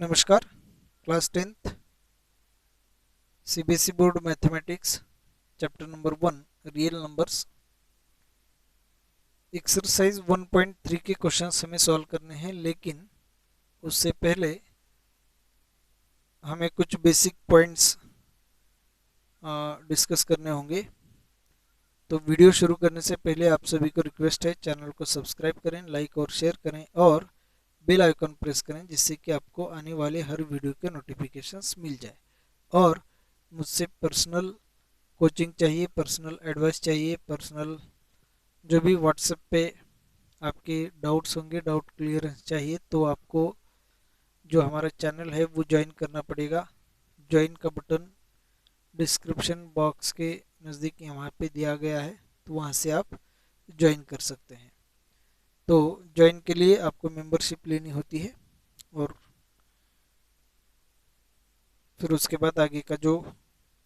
नमस्कार। Class 10th CBSE board mathematics chapter number 1 real numbers exercise 1.3 के questions हमें solve करने हैं, लेकिन उससे पहले हमें कुछ बेसिक पॉइंट्स डिस्कस करने होंगे। तो वीडियो शुरू करने से पहले आप सभी को रिक्वेस्ट है, चैनल को सब्सक्राइब करें, लाइक और शेयर करें और बेल आइकन प्रेस करें, जिससे कि आपको आने वाले हर वीडियो के नोटिफिकेशंस मिल जाए। और मुझसे पर्सनल कोचिंग चाहिए, पर्सनल एडवाइस चाहिए, पर्सनल जो भी व्हाट्सएप पे आपके डाउट्स होंगे, डाउट क्लियर चाहिए, तो आपको जो हमारा चैनल है वो ज्वाइन करना पड़ेगा। ज्वाइन का बटन डिस्क्रिप्शन बॉक्स के नज़दीक यहाँ पे दिया गया है, तो वहाँ से आप ज्वाइन कर सकते हैं। तो ज्वाइन के लिए आपको मेंबरशिप लेनी होती है और फिर उसके बाद आगे का जो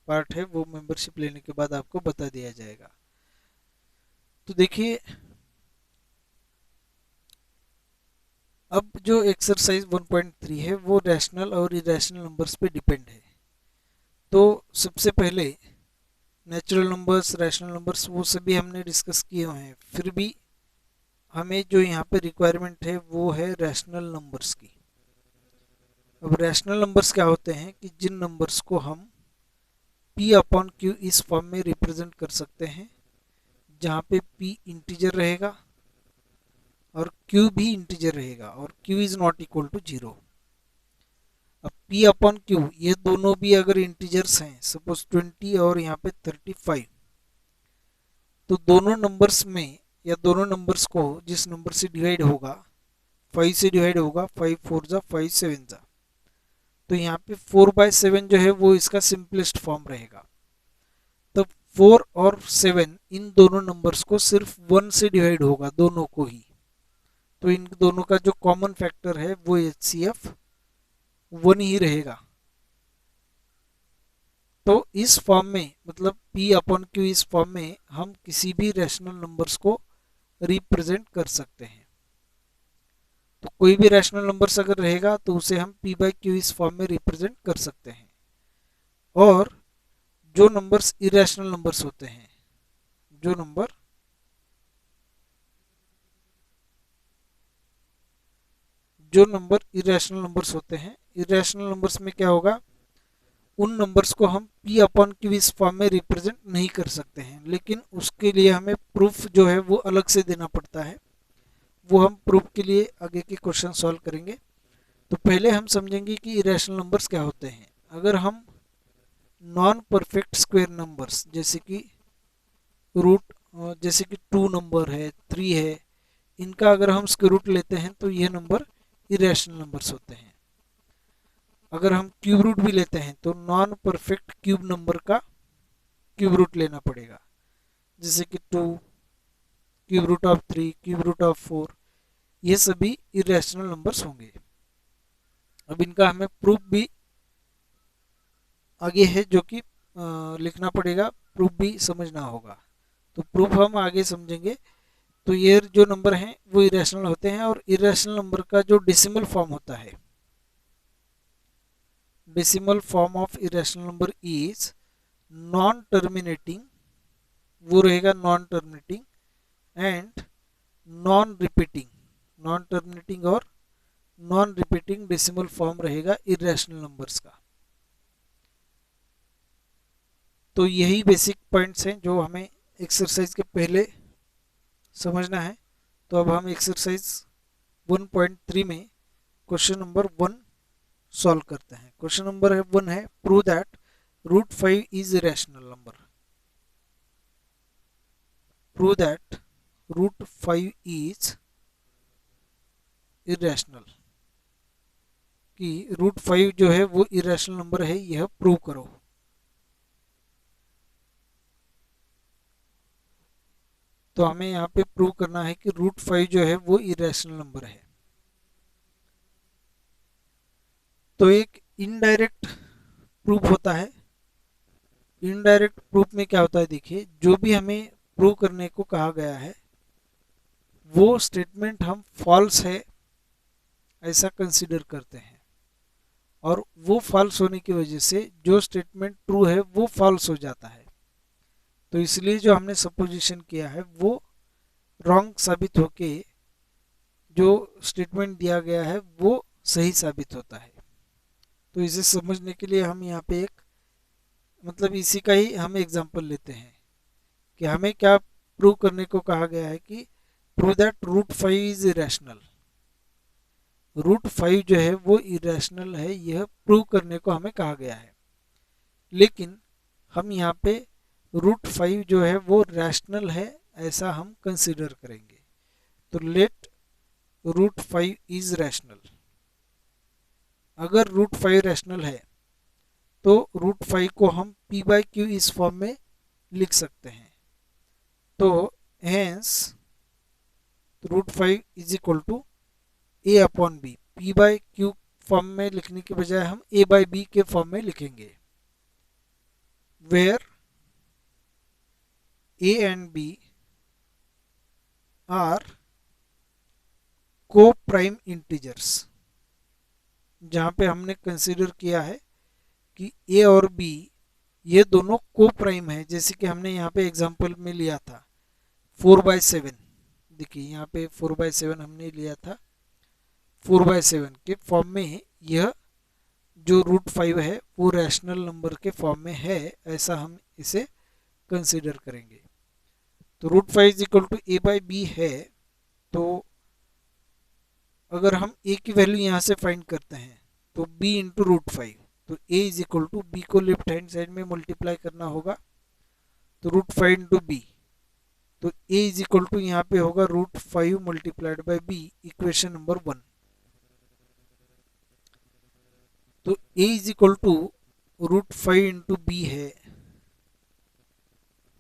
पार्ट है वो मेंबरशिप लेने के बाद आपको बता दिया जाएगा। तो देखिए, अब जो एक्सरसाइज 1.3 है वो रैशनल और इरेशनल नंबर्स पे डिपेंड है। तो सबसे पहले नेचुरल नंबर्स, रैशनल नंबर्स वो सभी हमने डिस्कस किए हुए हैं, फिर भी हमें जो यहाँ पे रिक्वायरमेंट है वो है रैशनल नंबर्स की। अब रैशनल नंबर्स क्या होते हैं कि जिन नंबर्स को हम p अपॉन क्यू इस फॉर्म में रिप्रेजेंट कर सकते हैं, जहाँ पे p इंटीजर रहेगा और q भी इंटीजर रहेगा और q is not equal to 0। अब p अपॉन q ये दोनों भी अगर इंटीजर्स हैं, सपोज 20 और यहाँ पे 35, तो दोनों नंबर्स में या दोनों नंबर्स को जिस नंबर से डिवाइड होगा, 5 से डिवाइड होगा, 5 4 जा 5 7 जा, तो यहाँ पे 4/7 जो है वो इसका सिंपलेस्ट फॉर्म रहेगा। तब 4 और 7 इन दोनों नंबर्स को सिर्फ 1 से डिवाइड होगा, दोनों को ही, तो इन दोनों का जो कॉमन फैक्टर है वो HCF 1 ही रहेगा। तो इस फॉर्म में, मतलब p अपॉन क्यू इस फॉर्म में हम किसी भी रैशनल नंबर्स को रिप्रेजेंट कर सकते हैं। तो कोई भी रैशनल नंबर्स अगर रहेगा तो उसे हम p/q इस फॉर्म में रिप्रेजेंट कर सकते हैं। और जो नंबर्स इरेशनल नंबर्स होते हैं, जो नंबर इरेशनल नंबर्स होते हैं, इरेशनल नंबर्स में क्या होगा, उन नंबर्स को हम p अपॉन क्यू इस फॉर्म में रिप्रेजेंट नहीं कर सकते हैं, लेकिन उसके लिए हमें प्रूफ जो है वो अलग से देना पड़ता है। वो हम प्रूफ के लिए आगे के क्वेश्चन सॉल्व करेंगे। तो पहले हम समझेंगे कि इरेशनल नंबर्स क्या होते हैं। अगर हम नॉन परफेक्ट स्क्वायर नंबर्स जैसे कि रूट, जैसे कि 2 नंबर है, 3 है, इनका अगर हम स्क्वायर रूट लेते हैं तो ये नंबर इरेशनल नंबर्स होते हैं। अगर हम क्यूब रूट भी लेते हैं तो नॉन परफेक्ट क्यूब नंबर का क्यूब रूट लेना पड़ेगा, जैसे कि 2, cube root of 3, cube root of 4, ये सभी इरेशनल नंबर्स होंगे। अब इनका हमें प्रूफ भी आगे है, जो कि लिखना पड़ेगा, प्रूफ भी समझना होगा। तो प्रूफ हम आगे समझेंगे। तो ये जो नंबर हैं वो इरेशनल होते हैं, और इरेशनल नंबर का जो डेसिमल फॉर्म होता है, decimal form of irrational number is non terminating, वो रहेगा non terminating, and non repeating, non terminating और नॉन रिपीटिंग डेसिमल फॉर्म रहेगा इरेशनल नंबर्स का। तो यही बेसिक पॉइंट्स हैं जो हमें एक्सरसाइज के पहले समझना है। तो अब हम एक्सरसाइज 1.3 में क्वेश्चन नंबर 1 सॉल्व करते हैं। क्वेश्चन नंबर 1 है, prove that root 5 is rational number. Prove that root 5 is irrational, कि रूट 5 जो है वो इरेशनल नंबर है, यह प्रूव करो। तो हमें यहाँ पे प्रूव करना है कि रूट 5 जो है वो इरेशनल नंबर है। तो एक इनडायरेक्ट प्रूफ होता है। इनडायरेक्ट प्रूफ में क्या होता है, देखिए, जो भी हमें प्रूव करने को कहा गया है वो स्टेटमेंट हम फॉल्स है ऐसा कंसीडर करते हैं। और वो फॉल्स होने की वजह से जो स्टेटमेंट ट्रू है वो फॉल्स हो जाता है। तो इसलिए जो हमने सपोजिशन किया है वो रॉन्ग साबित होके जो स्टेटमेंट दिया गया है वो सही साबित होता है। तो इसे समझने के लिए हम यहाँ पे एक मतलब इसी का ही हम एग्जांपल लेते हैं कि हमें क्या प्रूव करने को कहा गया है कि prove that root 5 is irrational. Root 5 जो है वो इरेशनल है, यह प्रूव करने को हमें कहा गया है। लेकिन हम यहाँ पे रूट 5 जो है वो रैशनल है ऐसा हम कंसिडर करेंगे। तो लेट रूट 5 इज रैशनल। अगर रूट 5 रैशनल है तो रूट 5 को हम p बाई क्यू इस फॉर्म में लिख सकते हैं। तो hence root 5 is equal to a upon b. p by q form में लिखने के बजाय हम a बाई बी के फॉर्म में लिखेंगे, where a and b are coprime integers. जहाँ पे हमने कंसिडर किया है कि a और b ये दोनों को प्राइम है, जैसे कि हमने यहाँ पे एग्जांपल में लिया था 4/7। देखिए यहाँ पे 4/7 हमने लिया था, 4/7 के फॉर्म में यह जो रूट 5 है वो रैशनल नंबर के फॉर्म में है, ऐसा हम इसे कंसिडर करेंगे। तो root 5 is equal to a by b है। तो अगर हम a की वैल्यू यहाँ से फाइंड करते हैं तो b इंटू रूट 5, तो a is equal to b को लेफ्ट हैंड साइड में मल्टीप्लाई करना होगा, तो रूट 5 इंटू बी। तो a इज इक्वल टू यहाँ पे होगा root 5 multiplied by b, equation number 1। तो a is equal to root 5 into b है,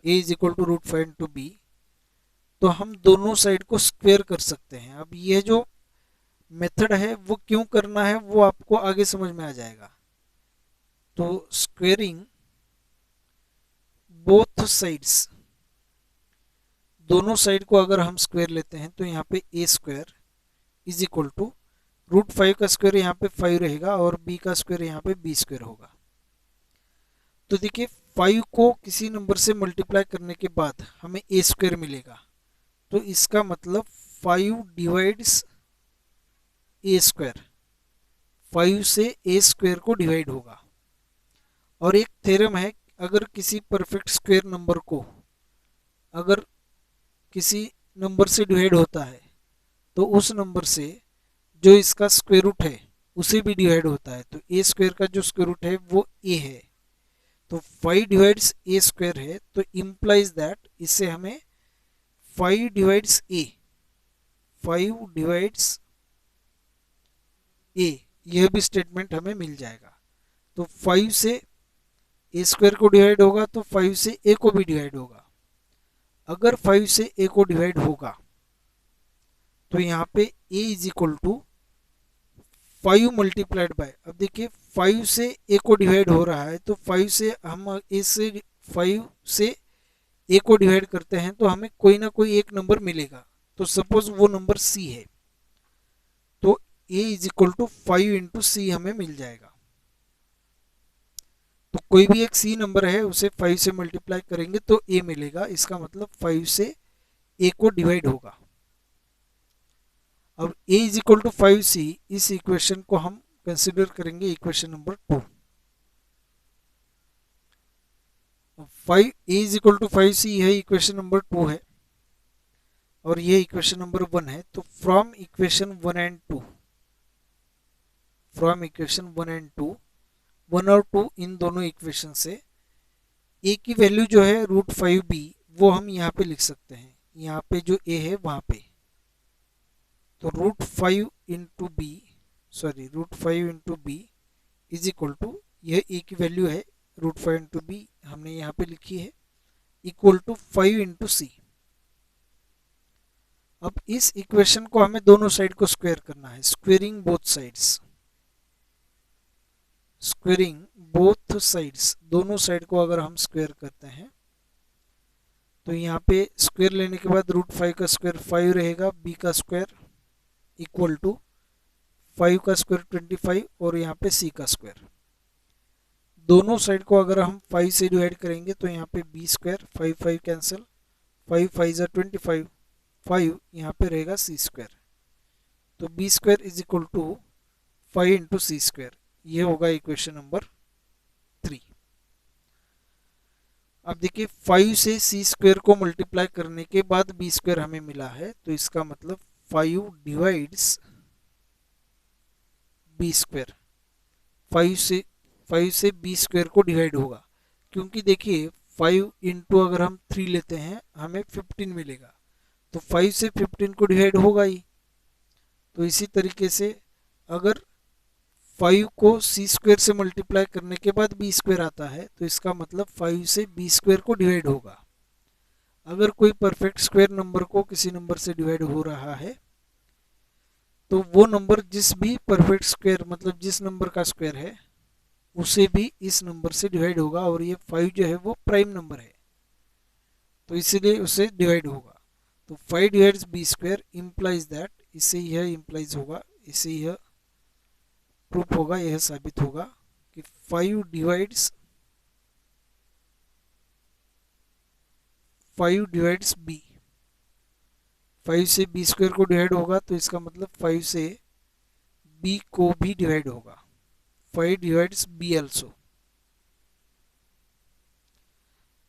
a is equal to root 5 into b. तो हम दोनों साइड को स्क्वेयर कर सकते हैं। अब ये जो मेथड है वो क्यों करना है वो आपको आगे समझ में आ जाएगा। तो स्क्वेयरिंग बोथ साइड्स, दोनों साइड को अगर हम स्क्वेयर लेते हैं तो यहाँ पे a square is equal to root 5 का स्क्वायर यहाँ पे 5 रहेगा और b का स्क्वायर यहाँ पे b स्क्वायर होगा। तो देखिए 5 को किसी नंबर से मल्टीप्लाई करने के बाद हमें a स्क्वायर मिलेगा, तो इसका मतलब 5 डिवाइड्स a स्क्वायर, 5 से a स्क्वायर को डिवाइड होगा। और एक थ्योरम है, अगर किसी परफेक्ट स्क्वायर नंबर को अगर किसी नंबर से डिवाइड होता है तो उस नंबर से जो इसका स्क्वायर रूट है उसे भी डिवाइड होता है। तो a स्क्वायर का जो स्क्वायर रूट है वो a है, तो 5 डिवाइड्स a स्क्वायर है, तो इम्प्लाइज दैट इससे हमें 5 डिवाइड्स a, 5 डिवाइड्स a यह भी स्टेटमेंट हमें मिल जाएगा। तो 5 से a स्क्वायर को डिवाइड होगा तो 5 से a को भी डिवाइड होगा। अगर 5 से a को डिवाइड होगा तो यहाँ पे a is equal to 5 multiplied by, अब देखिए 5 से a को डिवाइड हो रहा है तो 5 से हम a से 5 से a को डिवाइड करते हैं तो हमें कोई ना कोई एक नंबर मिलेगा। तो सपोज वो नंबर c है, तो a is equal to 5 into c हमें मिल जाएगा। तो कोई भी एक c नंबर है उसे 5 से मल्टीप्लाई करेंगे तो a मिलेगा, इसका मतलब 5 से a को डिवाइड होगा। अब a is equal to 5c, इस इक्वेशन को हम कंसिडर करेंगे equation number 2। 5 a is equal to 5c है इक्वेशन नंबर 2 है और ये इक्वेशन नंबर 1 है। तो from equation 1 and 2, from equation 1 and 2, 1 और 2 इन दोनों इक्वेशन से a की वैल्यू जो है रूट 5b वो हम यहाँ पे लिख सकते हैं, यहाँ पे जो a है वहाँ पे। तो root 5 into b, sorry root 5 into b is equal to, यह a की वैल्यू है रूट 5 इंटू बी हमने यहाँ पे लिखी है, इक्वल टू 5 इंटू सी। अब इस इक्वेशन को हमें दोनों साइड को स्क्वायर करना है, squaring both sides, squaring both sides, दोनों साइड को अगर हम स्क्वायर करते हैं तो यहाँ पे स्क्वायर लेने के बाद रूट 5 का स्क्वायर 5 रहेगा, b का स्क्वायर इक्वल टू 5 का स्क्वायर 25 और यहाँ पे c का स्क्वायर। दोनों साइड को अगर हम 5 से डिवाइड करेंगे तो यहाँ पे b स्क्वायर, 5 5 कैंसिल, 5 5 ज़ा 25, 5 यहाँ पे रहेगा c स्क्वायर। तो b square is equal to 5 into c square, ये होगा इक्वेशन नंबर 3। अब देखिए 5 से सी स्क्वायर को मल्टीप्लाई करने के बाद बी स्क्वायर हमें मिला है, तो इसका मतलब 5 डिवाइड्स बी स्क्वायर, 5 से बी स्क्वायर को डिवाइड होगा, क्योंकि देखिए 5 इंटू अगर हम 3 लेते हैं हमें 15 मिलेगा, तो 5 से 15 को डिवाइड होगा ही। तो इसी तरीके से अगर 5 को सी स्क्वायर से मल्टीप्लाई करने के बाद बी स्क्वायर आता है, तो इसका मतलब 5 से बी स्क्वायर को डिवाइड होगा। अगर कोई परफेक्ट स्क्वायर नंबर को किसी नंबर से डिवाइड हो रहा है, तो वो नंबर जिस भी परफेक्ट स्क्वायर मतलब जिस नंबर का स्क्वायर है उसे भी इस नंबर से डिवाइड होगा, और ये 5 जो है वो प्राइम नंबर है, तो इसीलिए उसे डिवाइड होगा। तो 5 divides b square implies that, इससे यह इम्प्लाइज होगा, इससे यह प्रूफ होगा, यह साबित होगा कि 5 डिवाइड्स बी, 5 से बी स्क्वायर को डिवाइड होगा, तो इसका मतलब 5 से बी को भी डिवाइड होगा, 5 डिवाइड्स बी आल्सो।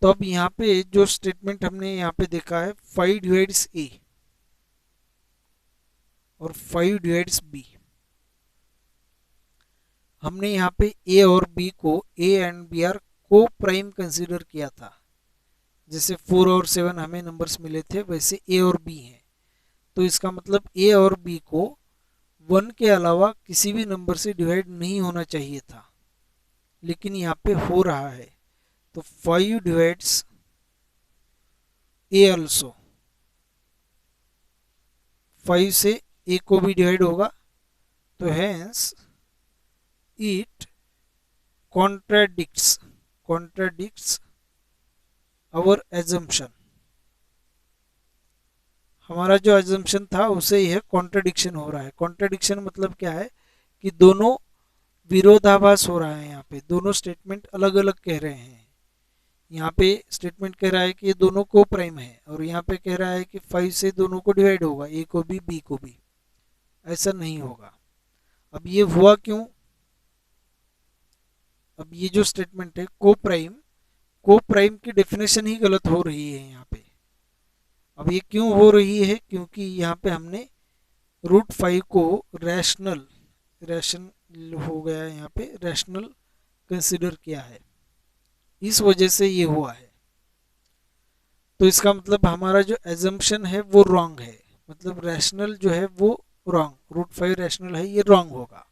तो अब यहाँ पे जो स्टेटमेंट हमने यहाँ पे देखा है 5 डिवाइड्स ए और 5 डिवाइड्स बी, हमने यहाँ पे ए और बी को, ए एंड बी आर को प्राइम कंसीडर किया था। जैसे 4 और 7 हमें नंबर्स मिले थे, वैसे ए और बी हैं, तो इसका मतलब ए और बी को 1 के अलावा किसी भी नंबर से डिवाइड नहीं होना चाहिए था, लेकिन यहाँ पे हो रहा है। तो 5 डिवाइड्स ए आल्सो, 5 से ए को भी डिवाइड होगा, तो hence it contradicts our assumption, हमारा जो एजम्पशन था उसे यह कॉन्ट्राडिक्शन हो रहा है। कॉन्ट्राडिक्शन मतलब क्या है कि दोनों विरोधाभास हो रहा है, यहाँ पे दोनों स्टेटमेंट अलग अलग कह रहे हैं। यहाँ पे स्टेटमेंट कह रहा है कि ये दोनों को प्राइम है, और यहाँ पे कह रहा है कि 5 से दोनों को डिवाइड होगा, ए को भी बी को भी। ऐसा नहीं होगा। अब ये हुआ क्यों? अब ये जो स्टेटमेंट है को प्राइम की डेफिनेशन ही गलत हो रही है यहाँ पे। अब ये क्यों हो रही है? क्योंकि यहाँ पे हमने √5 को रैशनल हो गया है, यहाँ पे रैशनल कंसिडर किया है, इस वजह से ये हुआ है। तो इसका मतलब हमारा जो एजम्पशन है वो रॉन्ग है, मतलब रैशनल जो है वो रॉन्ग, √5 रैशनल है, ये रॉन्ग होगा।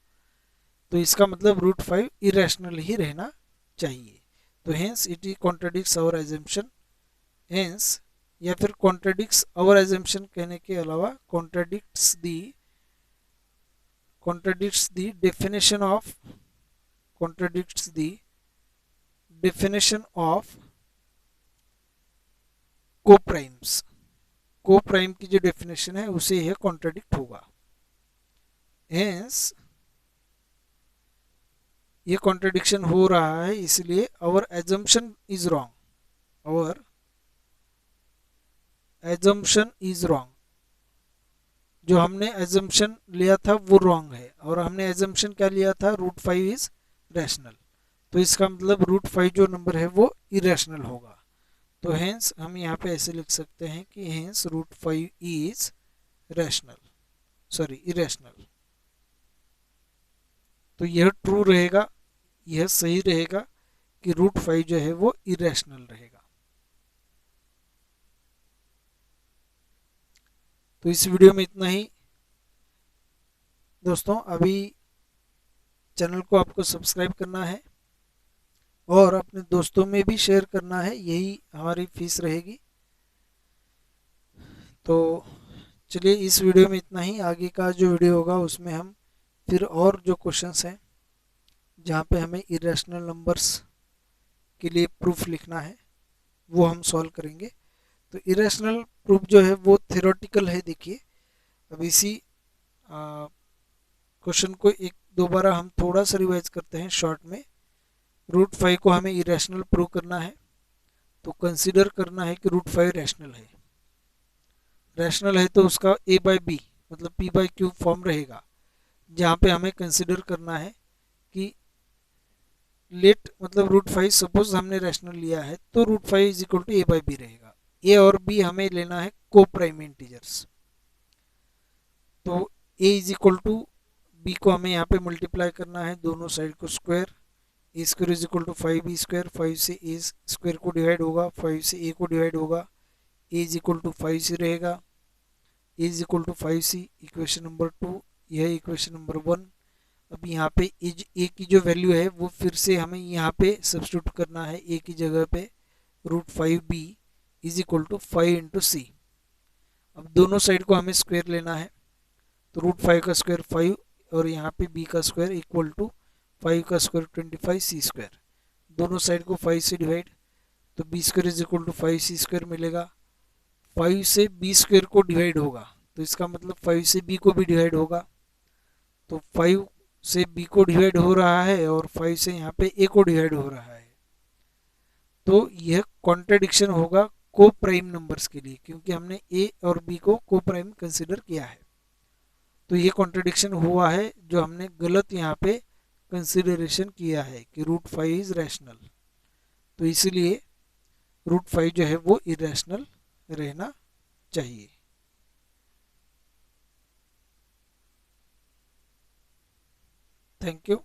तो इसका मतलब √5 इरेशनल ही रहना चाहिए। तो हेंस इट ही कॉन्ट्रडिक्ट्स आवर एजम्पशन, हेंस या फिर कॉन्ट्रडिक्ट्स आवर एजम्पशन कहने के अलावा contradicts the definition of coprime की जो डेफिनेशन है उसे यह कॉन्ट्रडिक्ट होगा। हेंस ये कॉन्ट्रडिक्शन हो रहा है, इसलिए our assumption is wrong, our assumption is wrong. जो हमने एजम्पशन लिया था वो रॉन्ग है, और हमने एजम्पशन क्या लिया था? √5 इज रैशनल। तो इसका मतलब √5 जो नंबर है वो इरेशनल होगा। तो हेंस हम यहाँ पे ऐसे लिख सकते हैं कि हेंस √5 इज इरेशनल। तो यह ट्रू रहेगा, यह सही रहेगा कि √5 जो है वो इरेशनल रहेगा। तो इस वीडियो में इतना ही दोस्तों। अभी चैनल को आपको सब्सक्राइब करना है और अपने दोस्तों में भी शेयर करना है, यही हमारी फीस रहेगी। तो चलिए इस वीडियो में इतना ही। आगे का जो वीडियो होगा उसमें हम फिर और जो क्वेश्चंस हैं जहाँ पे हमें इरेशनल नंबर्स के लिए प्रूफ लिखना है वो हम सॉल्व करेंगे। तो इरेशनल प्रूफ जो है वो थ्योरेटिकल है। देखिए अब इसी क्वेश्चन को एक दोबारा हम थोड़ा सा रिवाइज करते हैं शॉर्ट में। रूट 5 को हमें इरेशनल प्रूव करना है, तो कंसीडर करना है कि रूट 5 रैशनल है। रैशनल है तो उसका a बाई बी मतलब p बाई क्यू फॉर्म रहेगा, जहाँ पे हमें कंसीडर करना है कि लेट मतलब रूट 5 सपोज हमने रैशनल लिया है तो root 5 is equal to a by b रहेगा। a और b हमें लेना है को प्राइम इंटीजर्स, तो a is equal to b को हमें यहाँ पे मल्टीप्लाई करना है दोनों साइड को square. A square is equal to 5b square, 5 से ए स्क्वायर को डिवाइड होगा, 5 से ए को डिवाइड होगा, ए इज इक्वल टू 5c रहेगा। A is equal to 5c equation number 2, यह इक्वेशन नंबर 1। अब यहाँ पे ए की जो वैल्यू है वो फिर से हमें यहाँ पे सब्स्टिट्यूट करना है, ए की जगह पे root 5b is equal to 5 into c. अब दोनों साइड को हमें स्क्वायर लेना है, तो रूट 5 का स्क्वायर 5 और यहाँ पे b का स्क्वायर इक्वल टू 5 का स्क्वायर 25 सी स्क्वायर। दोनों साइड को 5 से डिवाइड, तो b square is equal to 5 c square मिलेगा। 5 से बी स्क्वायर को डिवाइड होगा तो इसका मतलब 5 से बी को भी डिवाइड होगा, तो 5 से b को डिवाइड हो रहा है और 5 से यहाँ पे a को डिवाइड हो रहा है, तो यह कॉन्ट्रडिक्शन होगा को प्राइम नंबर्स के लिए, क्योंकि हमने a और b को को प्राइम कंसिडर किया है। तो ये कॉन्ट्रडिक्शन हुआ है जो हमने गलत यहाँ पे कंसिडरेशन किया है कि रूट 5 इज रैशनल, तो इसीलिए रूट 5 जो है वो इरेशनल रहना चाहिए। Thank you.